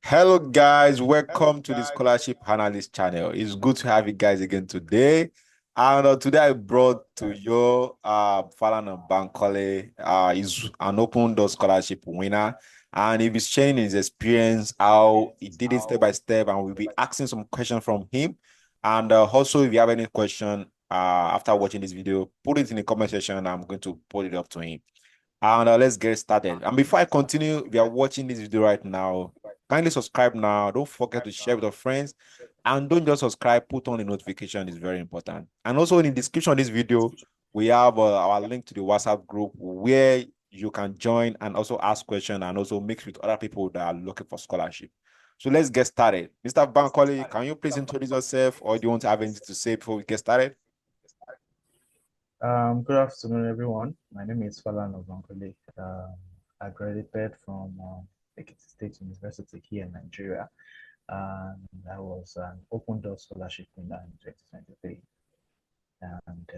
Hello, guys. Welcome to the Scholarship Analyst channel. It's good to have you guys again today. And today I brought to you Falana Bankole. He's an open door scholarship winner. And he'll be sharing his experience, how he did it step by step. And we'll be asking some questions from him. And also, if you have any question after watching this video, put it in the comment section and I'm going to put it up to him. And let's get started. And before I continue, if you are watching this video right now, kindly subscribe now. Don't forget to share with your friends. And don't just subscribe, put on the notification. It's very important. And also in the description of this video, we have our link to the WhatsApp group where you can join and also ask questions and also mix with other people that are looking for scholarship. So let's get started. Mr. Bankole, can you please introduce yourself or do you want to have anything to say before we get started? Good afternoon, everyone. My name is Falana Bankole. I graduated from Ekiti State University here in Nigeria, and I was an open door scholarship winner in 2023. And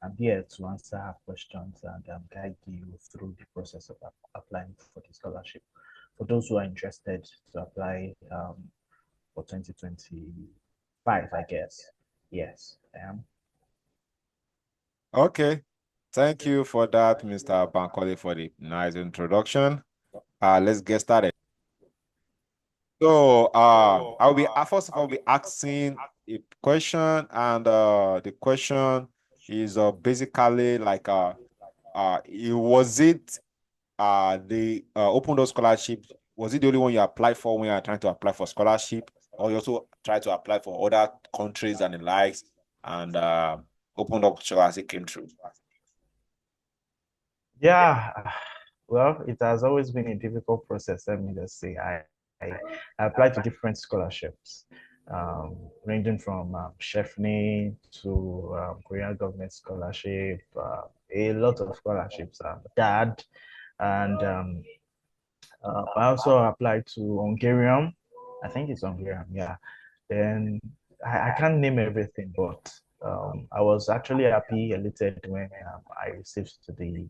I'm here to answer questions and guide you through the process of applying for the scholarship. For those who are interested to apply for 2025, I guess. Yes, I am. Okay. Thank you for that, Mr. Bankole, for the nice introduction. Let's get started. So, I'll be first of all be asking a question, and the question is basically like was it the open door scholarship? Was it the only one you applied for when you are trying to apply for scholarship, or you also try to apply for other countries and the likes, and open door scholarship came through? Yeah, well, it has always been a difficult process. Let me just say, I applied to different scholarships, ranging from Chefney to Korean government scholarship, a lot of scholarships, DAD, and I also applied to Hungarian. I think it's Hungarian, yeah. Then I can't name everything, but I was actually happy, elated when I received the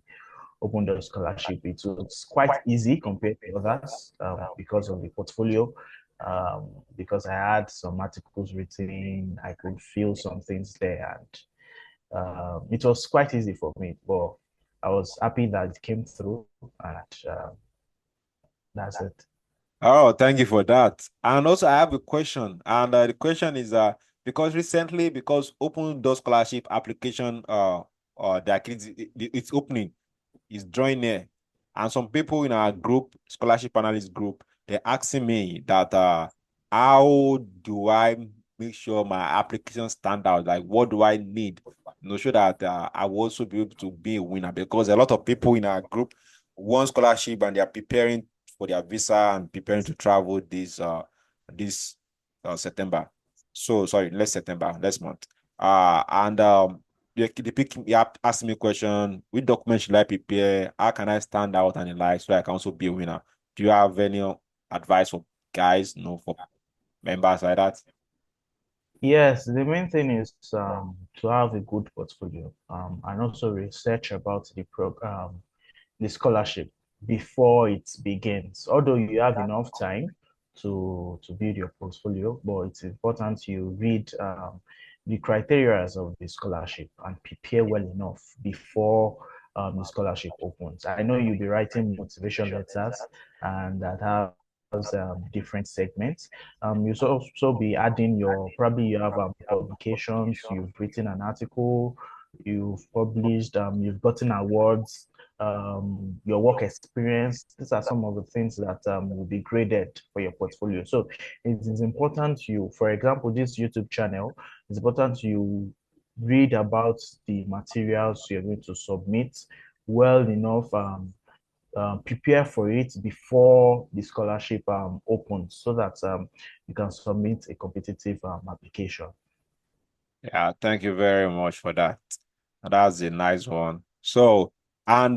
Open Door Scholarship. It was quite easy compared to others because of the portfolio, because I had some articles written, I could feel some things there, and it was quite easy for me. But I was happy that it came through, and that's it. Oh, thank you for that. And also, I have a question, and the question is because recently, because open door scholarship application it's opening, is drawing near, and some people in our group, scholarship analyst group, they're asking me that how do I make sure my application stand out? Like, what do I need? Sure that I will also be able to be a winner because a lot of people in our group want scholarship and they are preparing for their visa and preparing to travel this September. So sorry, last September, last month. And they asked me a question, which document should I prepare? How can I stand out and the like so I can also be a winner? Do you have any advice for guys, for members like that? Yes, the main thing is to have a good portfolio and also research about the scholarship before it begins. Although you have enough time to build your portfolio, but it's important you read the criteria of the scholarship and prepare well enough before the scholarship opens. I know you'll be writing motivation letters and that has different segments. You should also be adding your probably you have publications, you've written an article, you've published, you've gotten awards, your work experience. These are some of the things that will be graded for your portfolio. So it is important you, for example, this YouTube channel, it's important you read about the materials you're going to submit well enough, prepare for it before the scholarship opens so that you can submit a competitive application. Yeah, thank you very much for that. That's a nice one. So, and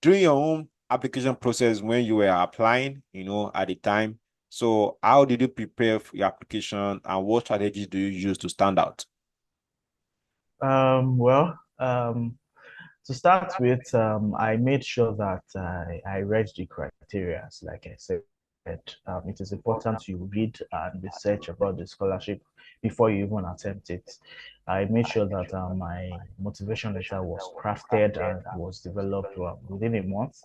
during your own application process when you were applying, at the time, so how did you prepare for your application and what strategies do you use to stand out? Well, to start with, I made sure that I read the criteria, like I said. it is important you read and research about the scholarship before you even attempt it. I made sure that my motivation letter was crafted and was developed within a month.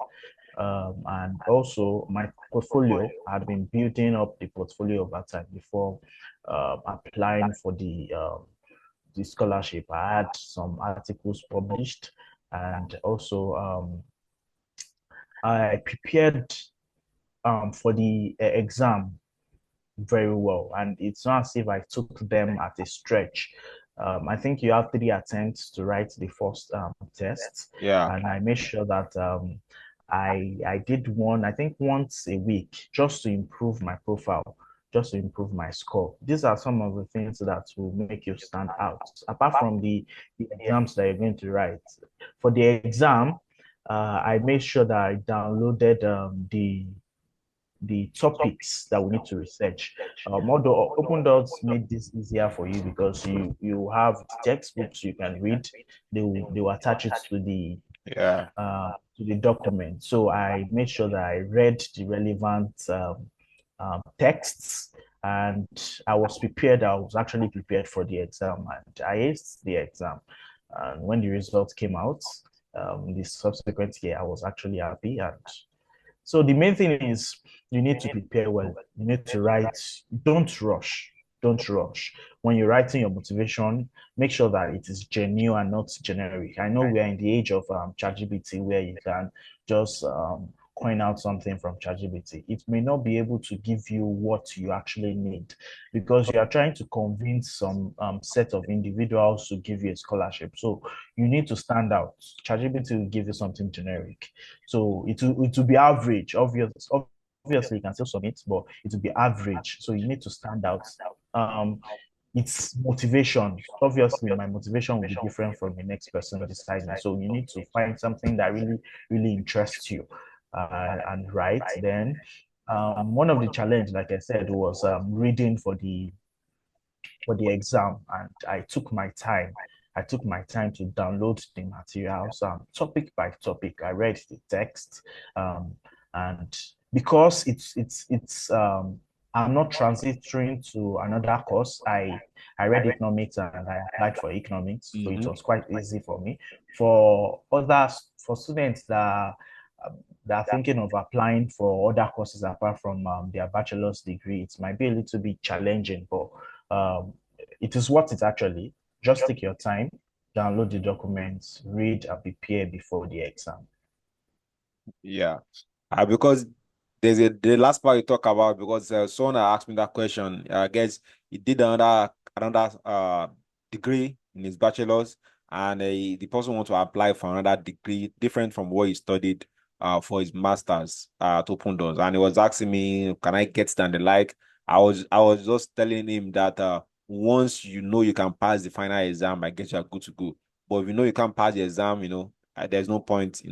And also my portfolio, I had been building up the portfolio over time before applying for the scholarship. I had some articles published, and also I prepared for the exam very well. And it's not as if I took them at a stretch. I think you have 3 attempts to write the first test, Yeah. and I made sure that I did one, I think once a week, just to improve my profile, just to improve my score. These are some of the things that will make you stand out. Apart from the exams that you're going to write. For the exam, I made sure that I downloaded the topics that we need to research. Although Open Doors made this easier for you because you have textbooks you can read. They will attach it Yeah. to the document. So I made sure that I read the relevant texts, and I was prepared. I was actually prepared for the exam, and I aced the exam. And when the results came out, the subsequent year, I was actually happy. And so the main thing is you need to prepare well. You need to write. Don't rush. Don't rush. When you're writing your motivation, make sure that it is genuine and not generic. I know we are in the age of ChatGPT where you can just coin out something from ChatGPT. It may not be able to give you what you actually need because you are trying to convince some set of individuals to give you a scholarship. So you need to stand out. ChatGPT will give you something generic. So it will be average. Obviously, you can still submit, but it will be average. So you need to stand out. Um, it's motivation. Obviously, my motivation will be different from the next person beside me. So you need to find something that really, really interests you, and write. Then, one of the challenge, like I said, was reading for the exam, and I took my time. I took my time to download the materials, topic by topic. I read the text, and because I'm not transitioning to another course. I read economics and I applied for economics, so it Mm-hmm. was quite easy for me. For students that are thinking of applying for other courses apart from their bachelor's degree, it might be a little bit challenging, but um, it is what it actually. Just take your time, download the documents, read and prepare before the exam. Yeah. Because there's the last part you talk about, because someone asked me that question. I guess he did another degree in his bachelor's, and the person want to apply for another degree different from what he studied for his master's at Open Doors, and he was asking me, can I get stand the like? I was just telling him that once you know you can pass the final exam, I guess you're good to go. But if you know you can't pass the exam, there's no point,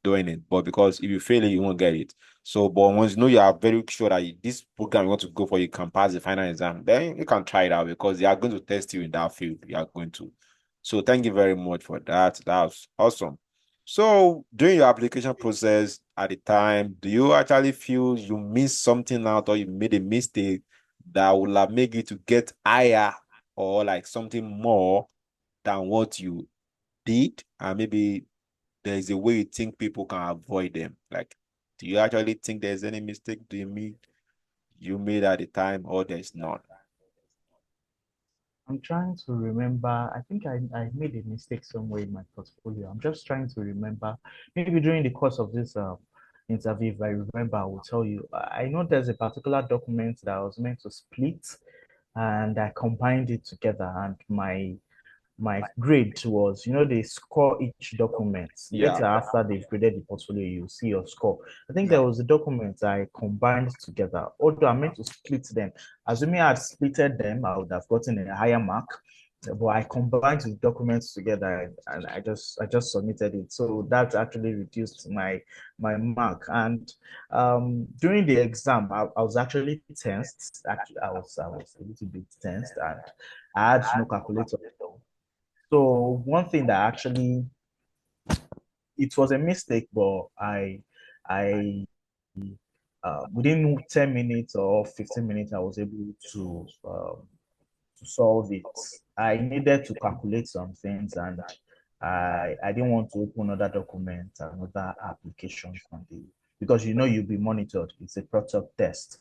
doing it. But because if you fail it, you won't get it. So, but once you know you are very sure that this program you want to go for, you can pass the final exam, then you can try it out because they are going to test you in that field. You are going to. So, thank you very much for that. That was awesome. So, during your application process at the time, do you actually feel you missed something out or you made a mistake that would have made you to get higher or like something more than what you did? And maybe there is a way you think people can avoid them. Like, do you actually think there's any mistake you made at the time, or there's none? I'm trying to remember. I think I made a mistake somewhere in my portfolio. I'm just trying to remember. Maybe during the course of this interview, if I remember, I will tell you. I know there's a particular document that I was meant to split, and I combined it together, and my grade was, they score each document. Yeah. Later, after they've graded the portfolio, you see your score. I think Yeah. there was a document I combined together. Although I meant to split them. Assuming I had splitted them, I would have gotten a higher mark. But I combined the documents together, and I just submitted it. So that actually reduced my mark. And during the exam, I was actually tensed. Actually, I was a little bit tensed, and I had no calculator. So one thing that actually, it was a mistake, but I within 10 minutes or 15 minutes, I was able to solve it. I needed to calculate some things, and I didn't want to open another document, another application from the, because you'll be monitored. It's a product test.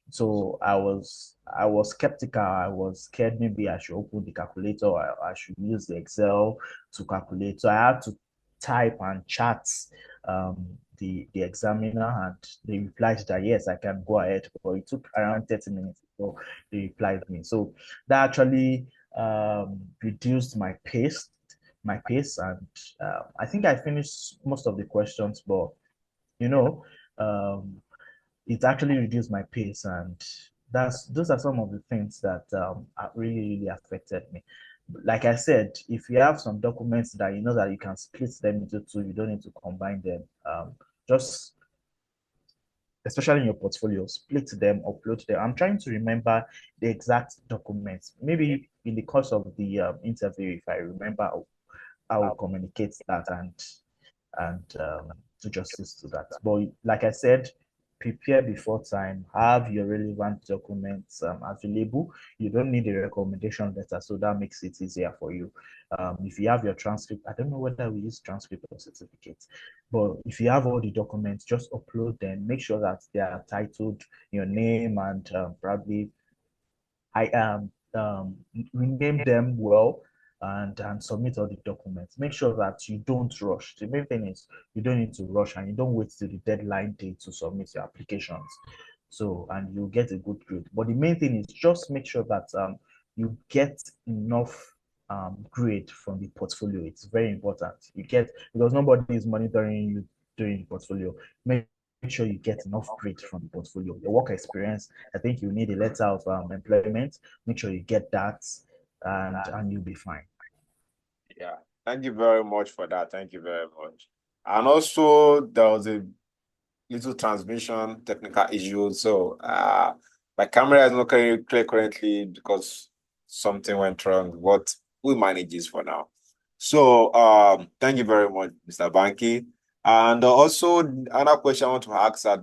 So I was skeptical. I was scared maybe I should open the calculator, or I should use the Excel to calculate. So I had to type and chat the examiner, and they replied that yes, I can go ahead. But it took around 30 minutes before they replied me. So that actually reduced my pace, and I think I finished most of the questions, but you know, um, it actually reduced my pace, and those are some of the things that are really affected me. Like I said, if you have some documents that you know that you can split them into two, you don't need to combine them. Just especially in your portfolio, split them, upload them. I'm trying to remember the exact documents. Maybe in the course of the interview, if I remember, I'll communicate that and do justice to that. But like I said, prepare before time, have your relevant documents available. You don't need a recommendation letter, so that makes it easier for you. If you have your transcript, I don't know whether we use transcript or certificates, but if you have all the documents, just upload them. Make sure that they are titled your name, and probably I rename them well, and submit all the documents. Make sure that you don't rush. The main thing is you don't need to rush, and you don't wait till the deadline date to submit your applications. So, and you get a good grade. But the main thing is just make sure that you get enough grade from the portfolio. It's very important. You get, because nobody is monitoring you doing portfolio. Make sure you get enough grade from the portfolio. Your work experience, I think you need a letter of employment. Make sure you get that, and you'll be fine. Yeah. Thank you very much for that. Thank you very much. And also, there was a little transmission technical issue. So my camera is not clear currently because something went wrong, but we manage this for now. So thank you very much, Mr. Banky. And also another question I want to ask are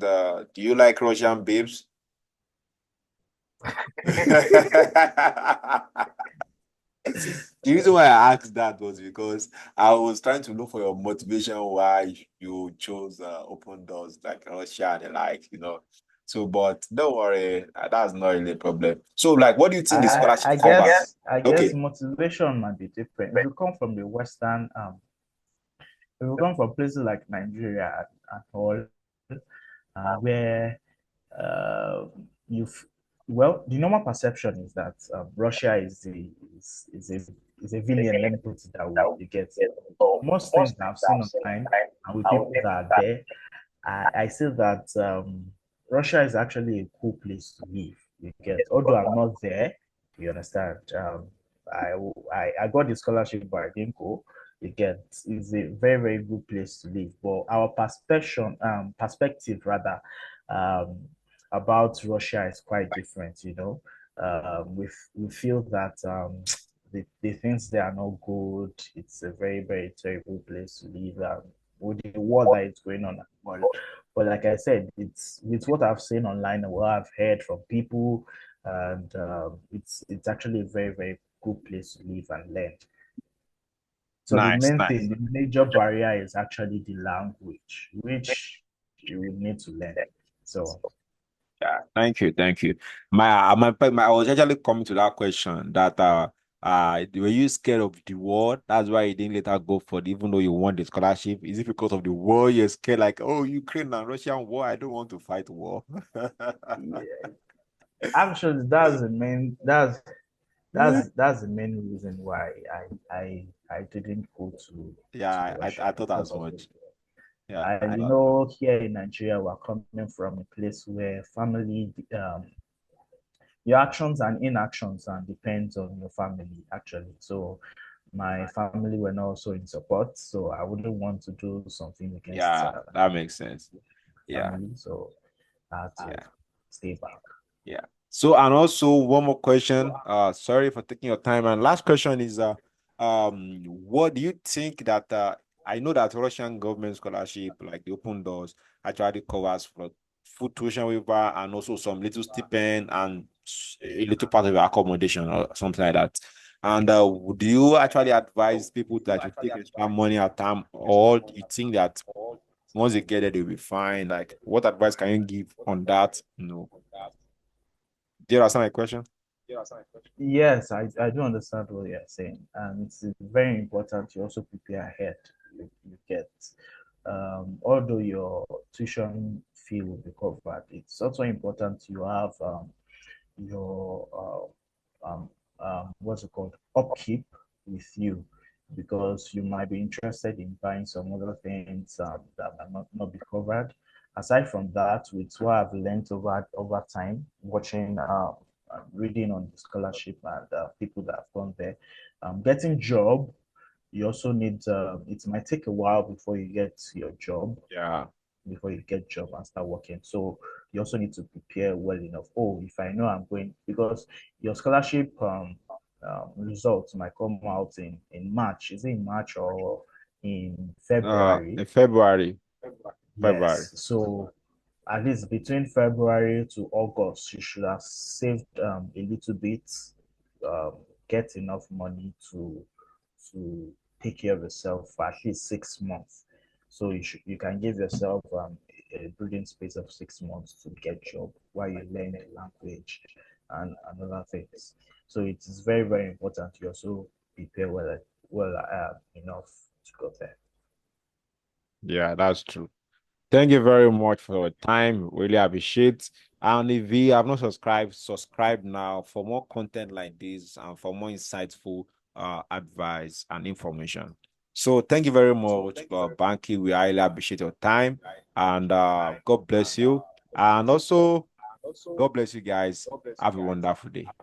do you like Russian babes? The reason why I asked that was because I was trying to look for your motivation why you chose open doors like Russia and the like. So, but don't worry, that's not really a problem. So, like, what do you think the I, scholarship I covers? guess I guess Okay. motivation might be different. If you come from the Western, if you come from places like Nigeria and all, where uh, you've well, the normal perception is that Russia is a villain. Let me put it that way. You get most things I've seen online and with people that are there. I see that Russia is actually a cool place to live. You get, although I'm not there, you understand. I, I got the scholarship by Dinko. You get, it's a very good place to live. But our perspective rather, um, about Russia is quite different. We feel that the things they are not good. It's a very terrible place to live. With the war that is going on. But like I said, it's with what I've seen online and what I've heard from people, and it's actually a very good place to live and learn. So the Nice, main nice. thing, the major barrier is actually the language, which you will need to learn. So Yeah, thank you. I was actually coming to that question that were you scared of the war? That's why you didn't later go for it, even though you won the scholarship. Is it because of the war you're scared, like, oh, Ukraine and Russian war? I don't want to fight war. yeah, actually, that's the main reason why I didn't go to Yeah, Russia I thought because as of the much. Yeah, I I you thought. know here in Nigeria we're coming from a place where family your actions and inactions and depends on your family actually. So my family were not also in support, so I wouldn't want to do something against Yeah, that makes sense. Yeah, family, so I had to yeah. stay back. Yeah. So, and also one more question. Sorry for taking your time. And last question is, what do you think that I know that Russian government scholarship, like the Open Doors, actually covers for food tuition waiver and also some little stipend and a little part of your accommodation or something like that. And do you actually advise people that you take extra money at time, or do you think that once they get it, they'll be fine? Like, what advice can you give on that? No. Do you understand my question? Yes, I do understand what you're saying, and it's very important to also prepare ahead. You get, although your tuition fee will be covered, it's also important you have your what's it called, upkeep with you, because you might be interested in buying some other things that might not be covered. Aside from that, with what I've learned over time, watching reading on the scholarship and people that have gone there, getting job, you also need it might take a while before you get your job, Yeah. before you get job and start working. So you also need to prepare well enough. Oh, if I know I'm going, because your scholarship results might come out in March. Is it in March or in February? In February. February. Yes. So at least between February to August, you should have saved a little bit, um, get enough money to take care of yourself for at least 6 months. So you can give yourself a breathing space of 6 months to get job while you learn the language and other things. So it is very, very important you also prepare well enough to go there. Yeah, that's true. Thank you very much for your time. Really appreciate. And if you have not subscribed, subscribe now for more content like this and for more insightful advice and information. So thank you very much, Banky. We highly appreciate your time, and God bless you. And also, God bless you guys. Have a wonderful day.